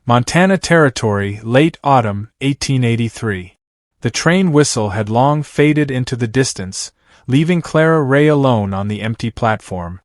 Montana Territory, late autumn, 1883. The train whistle had long faded into the distance, leaving Clara Ray alone on the empty platform.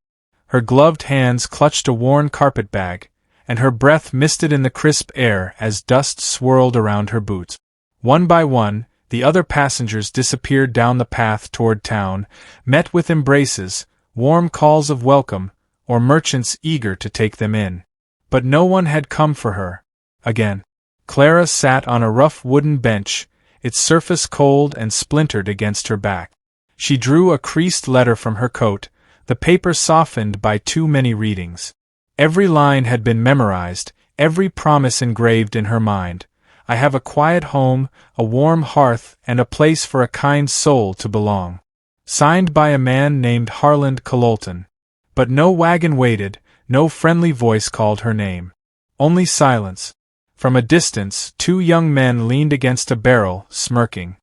Her gloved hands clutched a worn carpetbag, and her breath misted in the crisp air as dust swirled around her boots. One by one, the other passengers disappeared down the path toward town, met with embraces, warm calls of welcome, or merchants eager to take them in. But no one had come for her. Again. Clara sat on a rough wooden bench, its surface cold and splintered against her back. She drew a creased letter from her coat, the paper softened by too many readings. Every line had been memorized, every promise engraved in her mind. I have a quiet home, a warm hearth, and a place for a kind soul to belong. Signed by a man named Harland Cololton. But no wagon waited, no friendly voice called her name. Only silence. From a distance, two young men leaned against a barrel, smirking.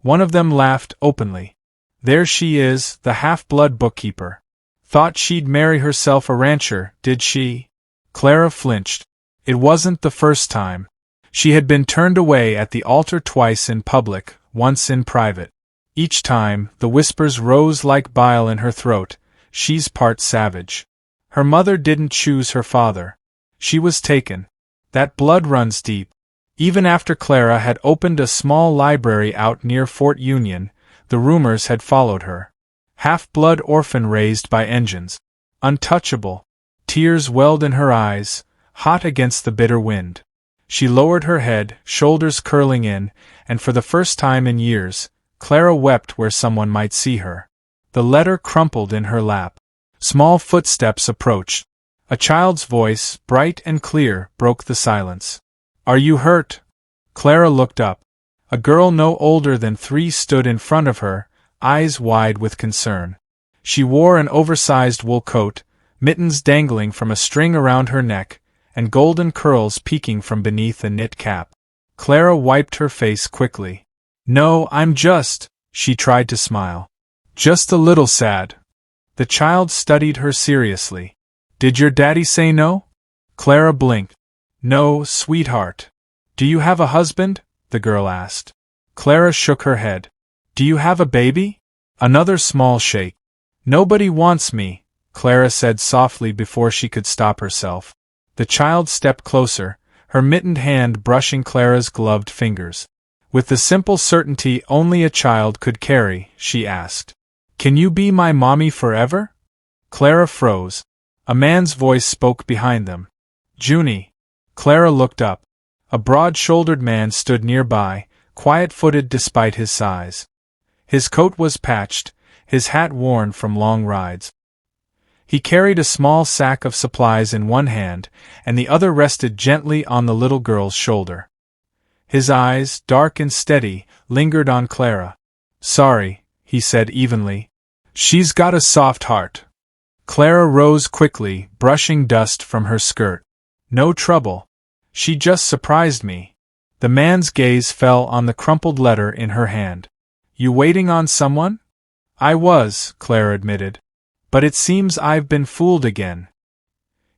One of them laughed openly. There she is, the half-blood bookkeeper. Thought she'd marry herself a rancher, did she? Clara flinched. It wasn't the first time. She had been turned away at the altar twice in public, once in private. Each time, the whispers rose like bile in her throat. She's part savage. Her mother didn't choose her father. She was taken. That blood runs deep. Even after Clara had opened a small library out near Fort Union, the rumors had followed her. Half-blood orphan raised by engines. Untouchable. Tears welled in her eyes, hot against the bitter wind. She lowered her head, shoulders curling in, and for the first time in years, Clara wept where someone might see her. The letter crumpled in her lap. Small footsteps approached. A child's voice, bright and clear, broke the silence. Are you hurt? Clara looked up. A girl no older than 3 stood in front of her, eyes wide with concern. She wore an oversized wool coat, mittens dangling from a string around her neck, and golden curls peeking from beneath a knit cap. Clara wiped her face quickly. No, I'm just, she tried to smile. Just a little sad. The child studied her seriously. Did your daddy say no? Clara blinked. No, sweetheart. Do you have a husband? The girl asked. Clara shook her head. Do you have a baby? Another small shake. Nobody wants me, Clara said softly before she could stop herself. The child stepped closer, her mittened hand brushing Clara's gloved fingers. With the simple certainty only a child could carry, she asked. Can you be my mommy forever? Clara froze. A man's voice spoke behind them. Junie. Clara looked up. A broad-shouldered man stood nearby, quiet-footed despite his size. His coat was patched, his hat worn from long rides. He carried a small sack of supplies in one hand, and the other rested gently on the little girl's shoulder. His eyes, dark and steady, lingered on Clara. Sorry, he said evenly. She's got a soft heart. Clara rose quickly, brushing dust from her skirt. No trouble. She just surprised me. The man's gaze fell on the crumpled letter in her hand. You waiting on someone? I was, Clara admitted. But it seems I've been fooled again.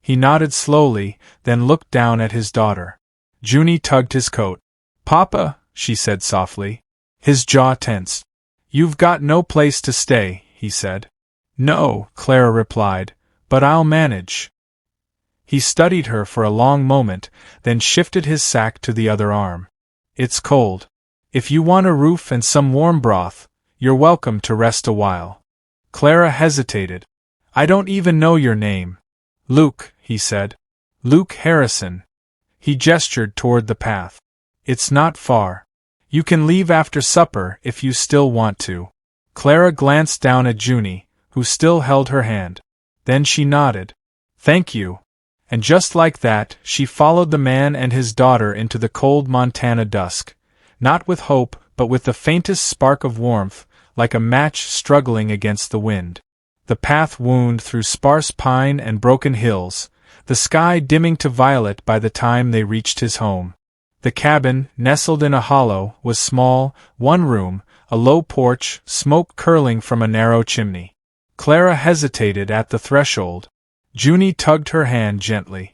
He nodded slowly, then looked down at his daughter. Junie tugged his coat. Papa, she said softly. His jaw tensed. You've got no place to stay, he said. No, Clara replied, but I'll manage. He studied her for a long moment, then shifted his sack to the other arm. It's cold. If you want a roof and some warm broth, you're welcome to rest a while. Clara hesitated. I don't even know your name. Luke, he said. Luke Harrison. He gestured toward the path. It's not far. You can leave after supper if you still want to. Clara glanced down at Junie, who still held her hand. Then she nodded. Thank you. And just like that, she followed the man and his daughter into the cold Montana dusk, not with hope, but with the faintest spark of warmth, like a match struggling against the wind. The path wound through sparse pine and broken hills, the sky dimming to violet by the time they reached his home. The cabin, nestled in a hollow, was small, one room, a low porch, smoke curling from a narrow chimney. Clara hesitated at the threshold. Junie tugged her hand gently.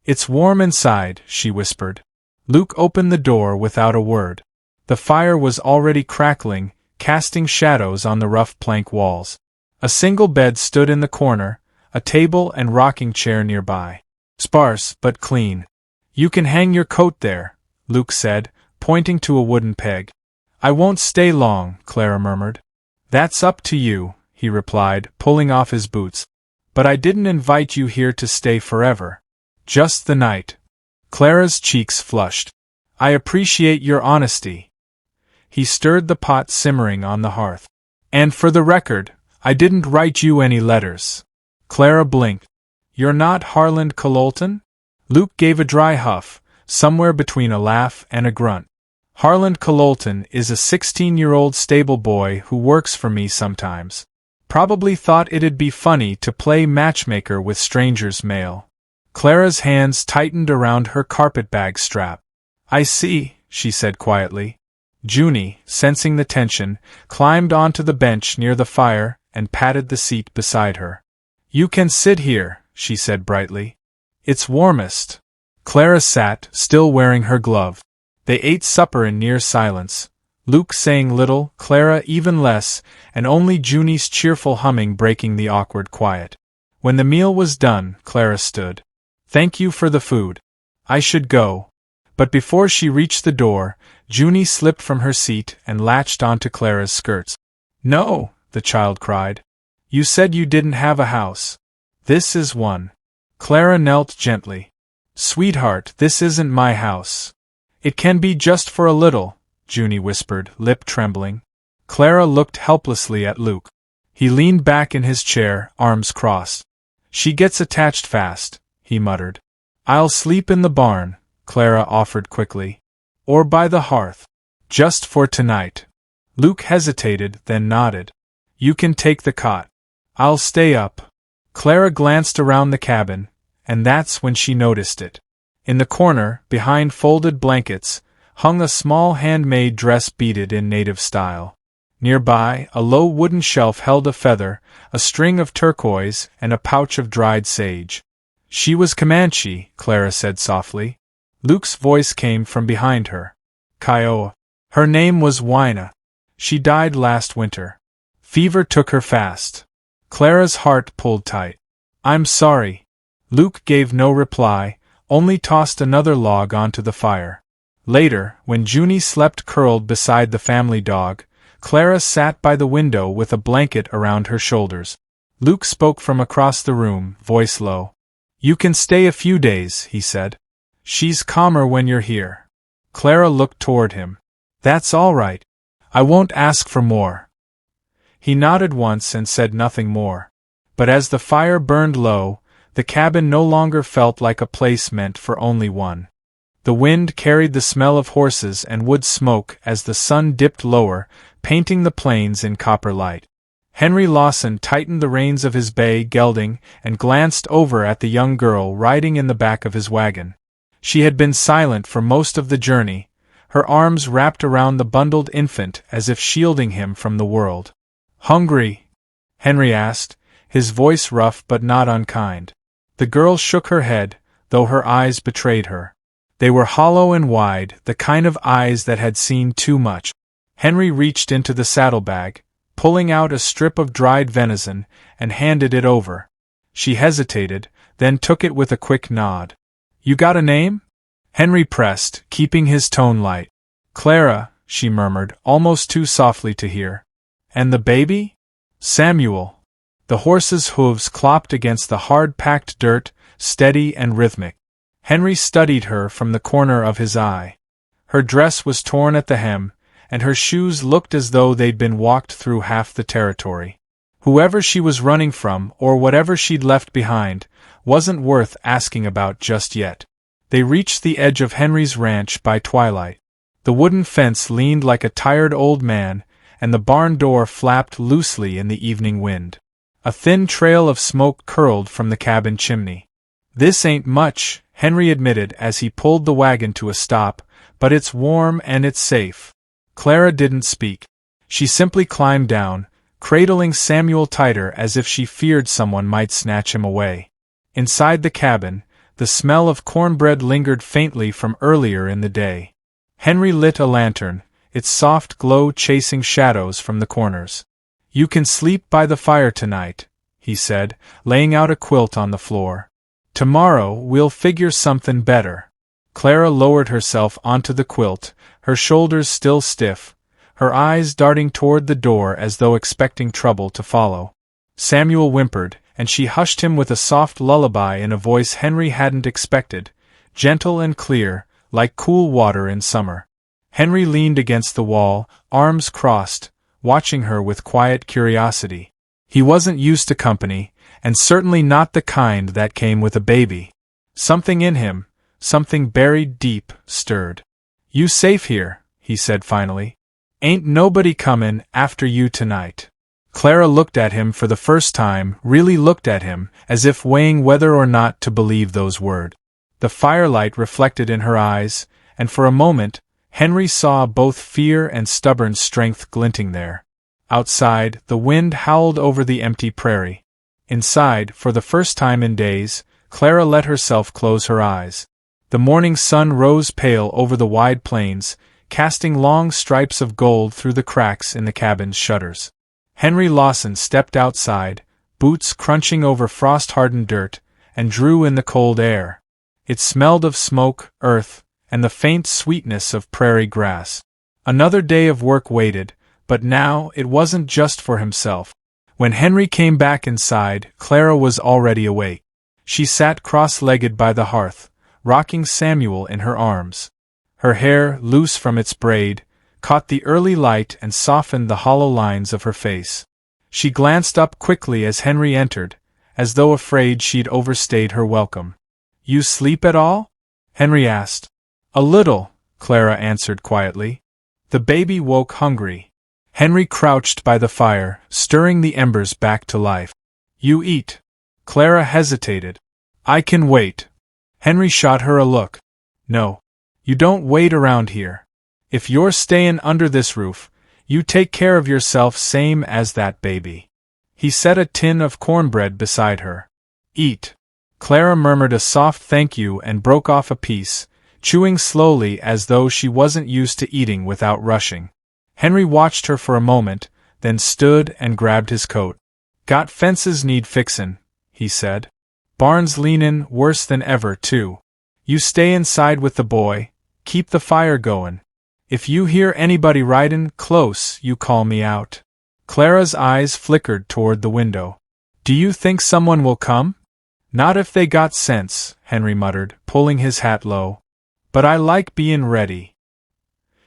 It's warm inside, she whispered. Luke opened the door without a word. The fire was already crackling, casting shadows on the rough plank walls. A single bed stood in the corner, a table and rocking chair nearby. Sparse, but clean. You can hang your coat there, Luke said, pointing to a wooden peg. I won't stay long, Clara murmured. That's up to you, he replied, pulling off his boots. But I didn't invite you here to stay forever. Just the night. Clara's cheeks flushed. I appreciate your honesty. He stirred the pot simmering on the hearth. And for the record, I didn't write you any letters. Clara blinked. You're not Harland Cololton? Luke gave a dry huff, somewhere between a laugh and a grunt. Harland Cololton is a 16-year-old stable boy who works for me sometimes. Probably thought it'd be funny to play matchmaker with strangers' mail. Clara's hands tightened around her carpetbag strap. I see, she said quietly. Junie, sensing the tension, climbed onto the bench near the fire and patted the seat beside her. You can sit here, she said brightly. It's warmest. Clara sat, still wearing her glove. They ate supper in near silence, Luke saying little, Clara even less, and only Junie's cheerful humming breaking the awkward quiet. When the meal was done, Clara stood. Thank you for the food. I should go. But before she reached the door, Junie slipped from her seat and latched onto Clara's skirts. No, the child cried. You said you didn't have a house. This is one. Clara knelt gently. Sweetheart, this isn't my house. It can be just for a little, Junie whispered, lip trembling. Clara looked helplessly at Luke. He leaned back in his chair, arms crossed. She gets attached fast, he muttered. I'll sleep in the barn, Clara offered quickly. Or by the hearth. Just for tonight. Luke hesitated, then nodded. You can take the cot. I'll stay up. Clara glanced around the cabin, and that's when she noticed it. In the corner, behind folded blankets, hung a small handmade dress beaded in native style. Nearby, a low wooden shelf held a feather, a string of turquoise, and a pouch of dried sage. She was Comanche, Clara said softly. Luke's voice came from behind her. Kiowa. Her name was Wina. She died last winter. Fever took her fast. Clara's heart pulled tight. I'm sorry. Luke gave no reply, only tossed another log onto the fire. Later, when Junie slept curled beside the family dog, Clara sat by the window with a blanket around her shoulders. Luke spoke from across the room, voice low. You can stay a few days, he said. She's calmer when you're here. Clara looked toward him. That's all right. I won't ask for more. He nodded once and said nothing more. But as the fire burned low, the cabin no longer felt like a place meant for only one. The wind carried the smell of horses and wood smoke as the sun dipped lower, painting the plains in copper light. Henry Lawson tightened the reins of his bay gelding and glanced over at the young girl riding in the back of his wagon. She had been silent for most of the journey, her arms wrapped around the bundled infant as if shielding him from the world. Hungry? Henry asked, his voice rough but not unkind. The girl shook her head, though her eyes betrayed her. They were hollow and wide, the kind of eyes that had seen too much. Henry reached into the saddlebag, pulling out a strip of dried venison, and handed it over. She hesitated, then took it with a quick nod. You got a name? Henry pressed, keeping his tone light. Clara, she murmured, almost too softly to hear. And the baby? Samuel. The horse's hooves clopped against the hard-packed dirt, steady and rhythmic. Henry studied her from the corner of his eye. Her dress was torn at the hem, and her shoes looked as though they'd been walked through half the territory. Whoever she was running from, or whatever she'd left behind, wasn't worth asking about just yet. They reached the edge of Henry's ranch by twilight. The wooden fence leaned like a tired old man, and the barn door flapped loosely in the evening wind. A thin trail of smoke curled from the cabin chimney. This ain't much, Henry admitted as he pulled the wagon to a stop, but it's warm and it's safe. Clara didn't speak. She simply climbed down, cradling Samuel tighter as if she feared someone might snatch him away. Inside the cabin, The smell of cornbread lingered faintly from earlier in the day. Henry lit a lantern, its soft glow chasing shadows from the corners. "You can sleep by the fire tonight," he said, laying out a quilt on the floor. "Tomorrow we'll figure something better." Clara lowered herself onto the quilt, her shoulders still stiff, her eyes darting toward the door as though expecting trouble to follow. Samuel whimpered, and she hushed him with a soft lullaby in a voice Henry hadn't expected, gentle and clear, like cool water in summer. Henry leaned against the wall, arms crossed, watching her with quiet curiosity. He wasn't used to company, and certainly not the kind that came with a baby. Something in him, something buried deep, stirred. "You safe here," he said finally. "Ain't nobody comin' after you tonight." Clara looked at him for the first time, really looked at him, as if weighing whether or not to believe those words. The firelight reflected in her eyes, and for a moment, Henry saw both fear and stubborn strength glinting there. Outside, the wind howled over the empty prairie. Inside, for the first time in days, Clara let herself close her eyes. The morning sun rose pale over the wide plains, casting long stripes of gold through the cracks in the cabin's shutters. Henry Lawson stepped outside, boots crunching over frost-hardened dirt, and drew in the cold air. It smelled of smoke, earth, and the faint sweetness of prairie grass. Another day of work waited, but now it wasn't just for himself. When Henry came back inside, Clara was already awake. She sat cross-legged by the hearth, rocking Samuel in her arms. Her hair, loose from its braid, caught the early light and softened the hollow lines of her face. She glanced up quickly as Henry entered, as though afraid she'd overstayed her welcome. "You sleep at all?" Henry asked. "A little," Clara answered quietly. The baby woke hungry. Henry crouched by the fire, stirring the embers back to life. "You eat." Clara hesitated. "I can wait." Henry shot her a look. "No. You don't wait around here. If you're stayin' under this roof, you take care of yourself same as that baby." He set a tin of cornbread beside her. "Eat." Clara murmured a soft thank you and broke off a piece, chewing slowly as though she wasn't used to eating without rushing. Henry watched her for a moment, then stood and grabbed his coat. "Got fences need fixin'," he said. "Barn's leanin' worse than ever, too. You stay inside with the boy, keep the fire goin'. If you hear anybody ridin' close, you call me out." Clara's eyes flickered toward the window. "Do you think someone will come?" "Not if they got sense," Henry muttered, pulling his hat low. "But I like bein' ready."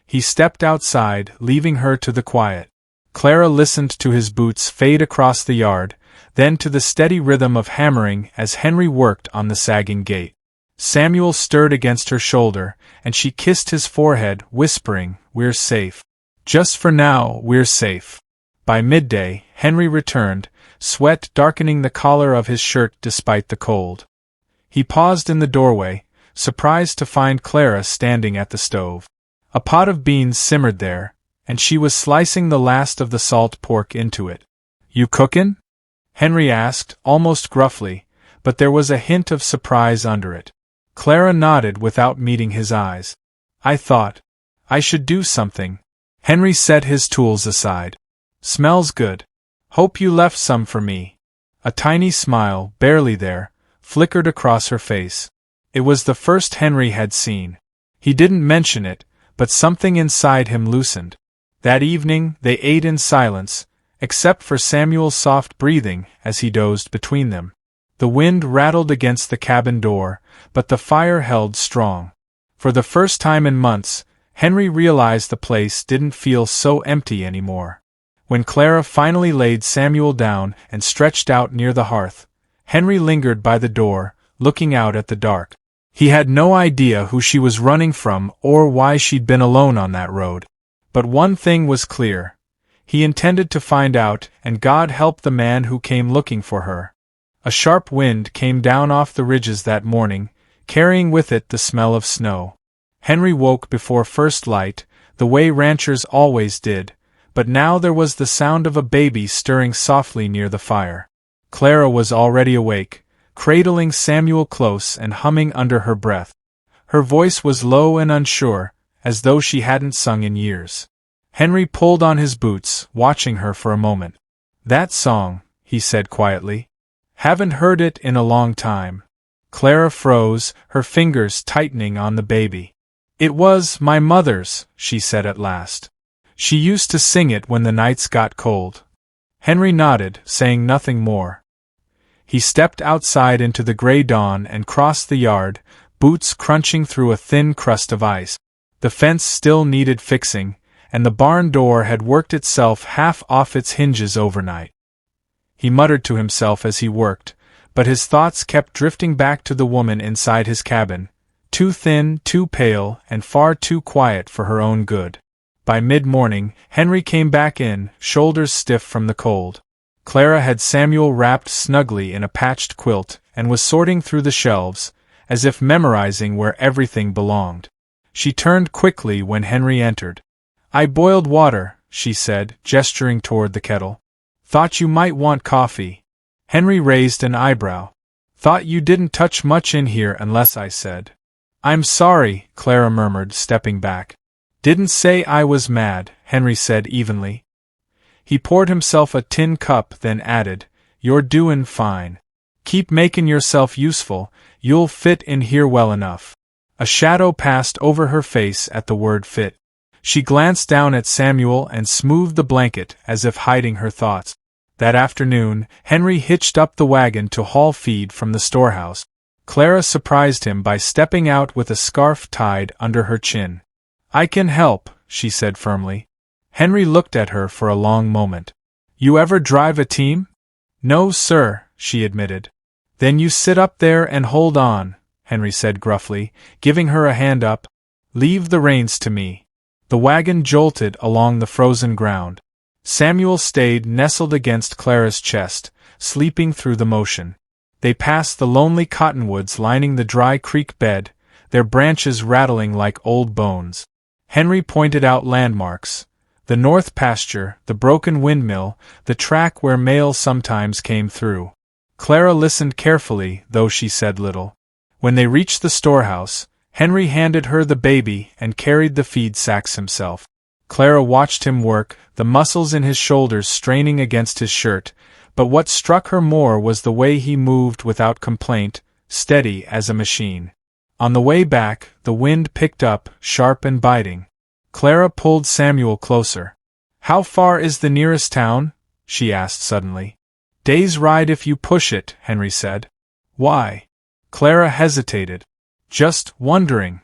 He stepped outside, leaving her to the quiet. Clara listened to his boots fade across the yard, then to the steady rhythm of hammering as Henry worked on the sagging gate. Samuel stirred against her shoulder, and she kissed his forehead, whispering, "We're safe. Just for now, we're safe." By midday, Henry returned, sweat darkening the collar of his shirt despite the cold. He paused in the doorway, surprised to find Clara standing at the stove. A pot of beans simmered there, and she was slicing the last of the salt pork into it. "You cookin'?" Henry asked, almost gruffly, but there was a hint of surprise under it. Clara nodded without meeting his eyes. "I thought I should do something." Henry set his tools aside. "Smells good. Hope you left some for me." A tiny smile, barely there, flickered across her face. It was the first Henry had seen. He didn't mention it, but something inside him loosened. That evening they ate in silence, except for Samuel's soft breathing as he dozed between them. The wind rattled against the cabin door, but the fire held strong. For the first time in months, Henry realized the place didn't feel so empty anymore. When Clara finally laid Samuel down and stretched out near the hearth, Henry lingered by the door, looking out at the dark. He had no idea who she was running from or why she'd been alone on that road. But one thing was clear. He intended to find out, and God help the man who came looking for her. A sharp wind came down off the ridges that morning, carrying with it the smell of snow. Henry woke before first light, the way ranchers always did, but now there was the sound of a baby stirring softly near the fire. Clara was already awake, cradling Samuel close and humming under her breath. Her voice was low and unsure, as though she hadn't sung in years. Henry pulled on his boots, watching her for a moment. "That song," he said quietly. "Haven't heard it in a long time." Clara froze, her fingers tightening on the baby. "It was my mother's," she said at last. "She used to sing it when the nights got cold." Henry nodded, saying nothing more. He stepped outside into the gray dawn and crossed the yard, boots crunching through a thin crust of ice. The fence still needed fixing, and the barn door had worked itself half off its hinges overnight. He muttered to himself as he worked, but his thoughts kept drifting back to the woman inside his cabin, too thin, too pale, and far too quiet for her own good. By mid-morning, Henry came back in, shoulders stiff from the cold. Clara had Samuel wrapped snugly in a patched quilt, and was sorting through the shelves, as if memorizing where everything belonged. She turned quickly when Henry entered. "I boiled water," she said, gesturing toward the kettle. "Thought you might want coffee." Henry raised an eyebrow. "Thought you didn't touch much in here unless I said." "I'm sorry," Clara murmured, stepping back. "Didn't say I was mad," Henry said evenly. He poured himself a tin cup, then added, "You're doin' fine. Keep making yourself useful, you'll fit in here well enough." A shadow passed over her face at the word fit. She glanced down at Samuel and smoothed the blanket as if hiding her thoughts. That afternoon, Henry hitched up the wagon to haul feed from the storehouse. Clara surprised him by stepping out with a scarf tied under her chin. "I can help," she said firmly. Henry looked at her for a long moment. "You ever drive a team?" "No, sir," she admitted. "Then you sit up there and hold on," Henry said gruffly, giving her a hand up. "Leave the reins to me." The wagon jolted along the frozen ground. Samuel stayed nestled against Clara's chest, sleeping through the motion. They passed the lonely cottonwoods lining the dry creek bed, their branches rattling like old bones. Henry pointed out landmarks: the north pasture, the broken windmill, the track where mail sometimes came through. Clara listened carefully, though she said little. When they reached the storehouse, Henry handed her the baby and carried the feed sacks himself. Clara watched him work, the muscles in his shoulders straining against his shirt, but what struck her more was the way he moved without complaint, steady as a machine. On the way back, the wind picked up, sharp and biting. Clara pulled Samuel closer. "How far is the nearest town?" she asked suddenly. "Day's ride if you push it," Henry said. "Why?" Clara hesitated. "Just wondering."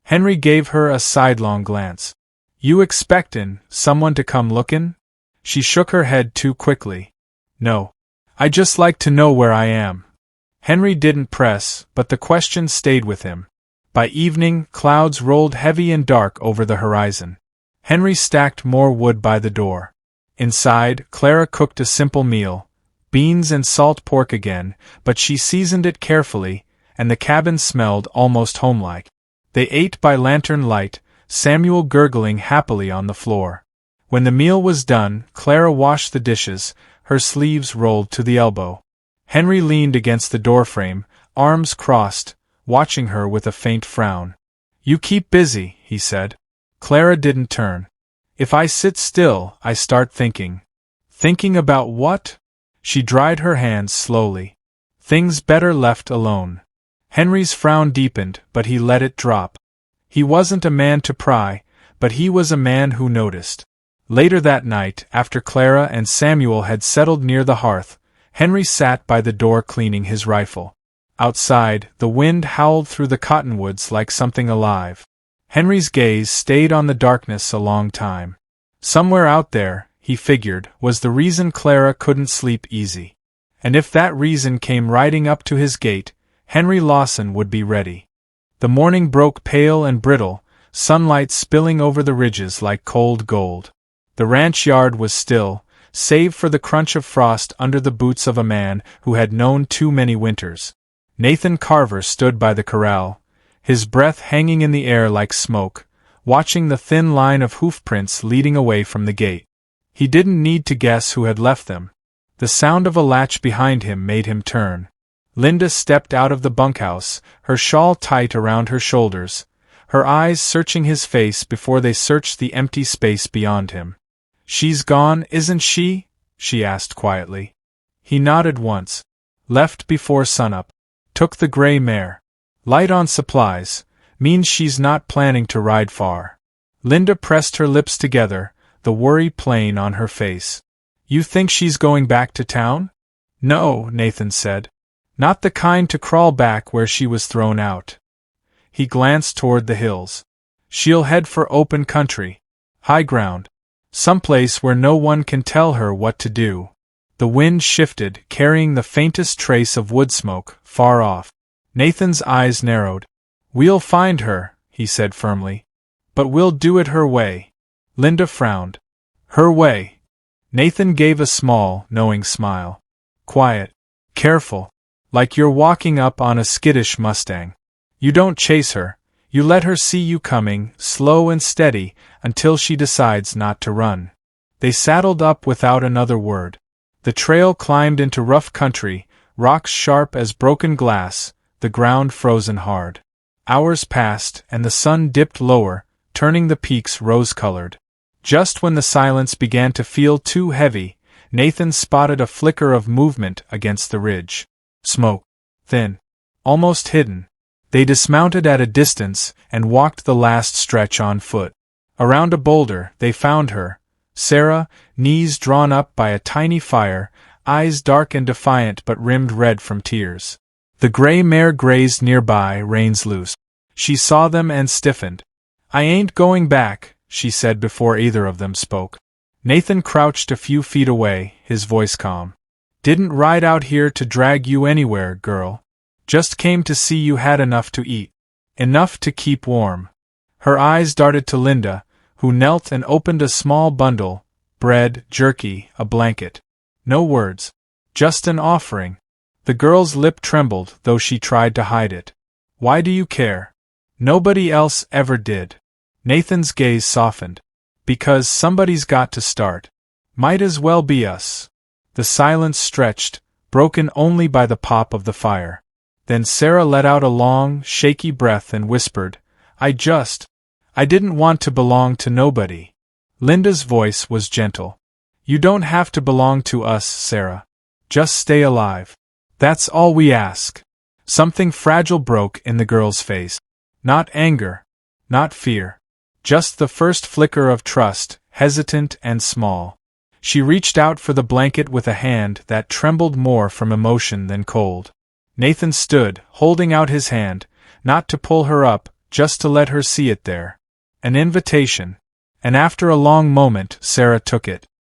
Henry gave her a sidelong glance. "You expectin' someone to come lookin'?" She shook her head too quickly. "No. I just like to know where I am." Henry didn't press, but the question stayed with him. By evening, clouds rolled heavy and dark over the horizon. Henry stacked more wood by the door. Inside, Clara cooked a simple meal, beans and salt pork again, but she seasoned it carefully, and the cabin smelled almost homelike. They ate by lantern light, Samuel gurgling happily on the floor. When the meal was done, Clara washed the dishes, her sleeves rolled to the elbow. Henry leaned against the doorframe, arms crossed, watching her with a faint frown. "You keep busy," he said. Clara didn't turn. "If I sit still, I start thinking." "Thinking about what?" She dried her hands slowly. "Things better left alone." Henry's frown deepened, but he let it drop. He wasn't a man to pry, but he was a man who noticed. Later that night, after Clara and Samuel had settled near the hearth, Henry sat by the door cleaning his rifle. Outside, the wind howled through the cottonwoods like something alive. Henry's gaze stayed on the darkness a long time. Somewhere out there, he figured, was the reason Clara couldn't sleep easy. And if that reason came riding up to his gate, Henry Lawson would be ready. The morning broke pale and brittle, sunlight spilling over the ridges like cold gold. The ranch yard was still, save for the crunch of frost under the boots of a man who had known too many winters. Nathan Carver stood by the corral, his breath hanging in the air like smoke, watching the thin line of hoofprints leading away from the gate. He didn't need to guess who had left them. The sound of a latch behind him made him turn. Linda stepped out of the bunkhouse, her shawl tight around her shoulders, her eyes searching his face before they searched the empty space beyond him. "She's gone, isn't she?" she asked quietly. He nodded once. "Left before sunup. Took the gray mare. Light on supplies. Means she's not planning to ride far." Linda pressed her lips together, the worry plain on her face. "You think she's going back to town?" "No," Nathan said. "Not the kind to crawl back where she was thrown out." He glanced toward the hills. "She'll head for open country. High ground. Someplace where no one can tell her what to do." The wind shifted, carrying the faintest trace of wood smoke, far off. Nathan's eyes narrowed. "We'll find her," he said firmly. "But we'll do it her way." Linda frowned. "Her way?" Nathan gave a small, knowing smile. "Quiet. Careful. Like you're walking up on a skittish Mustang. You don't chase her. You let her see you coming, slow and steady, until she decides not to run." They saddled up without another word. The trail climbed into rough country, rocks sharp as broken glass, the ground frozen hard. Hours passed, and the sun dipped lower, turning the peaks rose-colored. Just when the silence began to feel too heavy, Nathan spotted a flicker of movement against the ridge. Smoke. Thin. Almost hidden. They dismounted at a distance and walked the last stretch on foot. Around a boulder, they found her, Sarah, knees drawn up by a tiny fire, eyes dark and defiant but rimmed red from tears. The gray mare grazed nearby, reins loose. She saw them and stiffened. "I ain't going back," she said before either of them spoke. Nathan crouched a few feet away, his voice calm. "Didn't ride out here to drag you anywhere, girl. Just came to see you had enough to eat. Enough to keep warm." Her eyes darted to Linda, who knelt and opened a small bundle, bread, jerky, a blanket. No words. Just an offering. The girl's lip trembled, though she tried to hide it. "Why do you care?" "Nobody else ever did." Nathan's gaze softened. "Because somebody's got to start. Might as well be us." The silence stretched, broken only by the pop of the fire. Then Sarah let out a long, shaky breath and whispered, I didn't want to belong to nobody." Linda's voice was gentle. "You don't have to belong to us, Sarah. Just stay alive. That's all we ask." Something fragile broke in the girl's face. Not anger. Not fear. Just the first flicker of trust, hesitant and small. She reached out for the blanket with a hand that trembled more from emotion than cold. Nathan stood, holding out his hand, not to pull her up, just to let her see it there. An invitation. And after a long moment, Sarah took it.